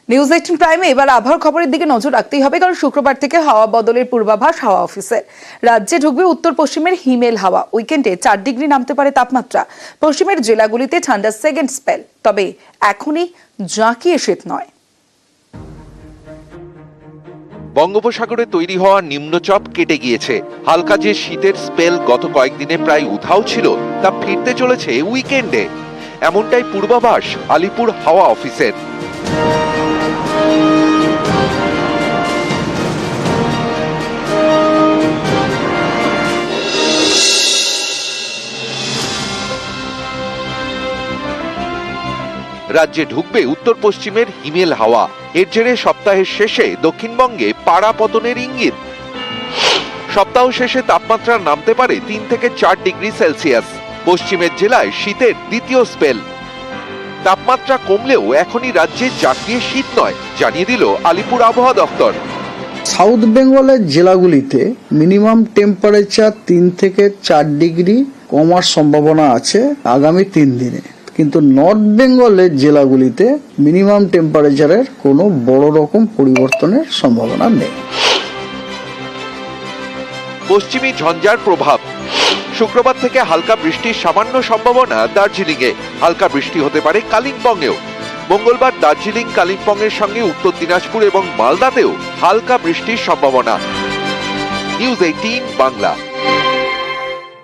News 18 প্রাইমে এবার আবহাওয়ার খবরের দিকে নজর রাখতেই হবে, কারণ শুক্রবার থেকে হাওয়া বদলের পূর্বাভাস হাওয়া অফিসে। রাজ্যে ঢুকবে উত্তর পশ্চিমের হিমেল হাওয়া। উইকেন্ডে 4 ডিগ্রি নামতে পারে তাপমাত্রা। পশ্চিমের জেলাগুলিতে ঠান্ডা সেকেন্ড স্পেল, তবে এখনই জাঁকিয়ে শীত নয়। বঙ্গোপসাগরে তৈরি হওয়া নিম্নচাপ কেটে গিয়েছে। হালকা যে শীতের স্পেল গত কয়েকদিনে প্রায় উধাও ছিল, তা ফিরতে চলেছে উইকেন্ডে। এমনটাই পূর্বাভাস আলিপুর হাওয়া অফিসের। রাজ্যে ঢুকবে উত্তর পশ্চিমের হিমেল হাওয়া। এর জেরে সপ্তাহের শেষে দক্ষিণবঙ্গে পাড়া পতনের ইঙ্গিত। সপ্তাহ শেষে তাপমাত্রা নামতে পারে 3 থেকে 4 ডিগ্রি সেলসিয়াস। পশ্চিমের জেলায় শীতের দ্বিতীয় স্পেল। তাপমাত্রা কমলেও এখনই রাজ্যে জাঁকিয়ে শীত নয়, জানিয়ে দিল আলিপুর আবহাওয়া দপ্তর। সাউথ বেঙ্গলের জেলাগুলিতে মিনিমাম টেম্পারেচার 3 থেকে 4 ডিগ্রি কমার সম্ভাবনা আছে আগামী 3 দিনে, কিন্তু নর্থ বেঙ্গলের জেলাগুলিতে মিনিমাম টেম্পারেচারের কোনো বড় রকম পরিবর্তনের সম্ভাবনা নেই। পশ্চিমী ঝঞ্ঝার প্রভাব। শুক্রবার থেকে হালকা বৃষ্টির সামান্য সম্ভাবনা দার্জিলিংয়ে। হালকা বৃষ্টি হতে পারে কালিম্পংয়েও। মঙ্গলবার দার্জিলিং কালিম্পংয়ের সঙ্গে উত্তর দিনাজপুর এবং মালদাতেও হালকা বৃষ্টির সম্ভাবনা। নিউজ 18 বাংলা।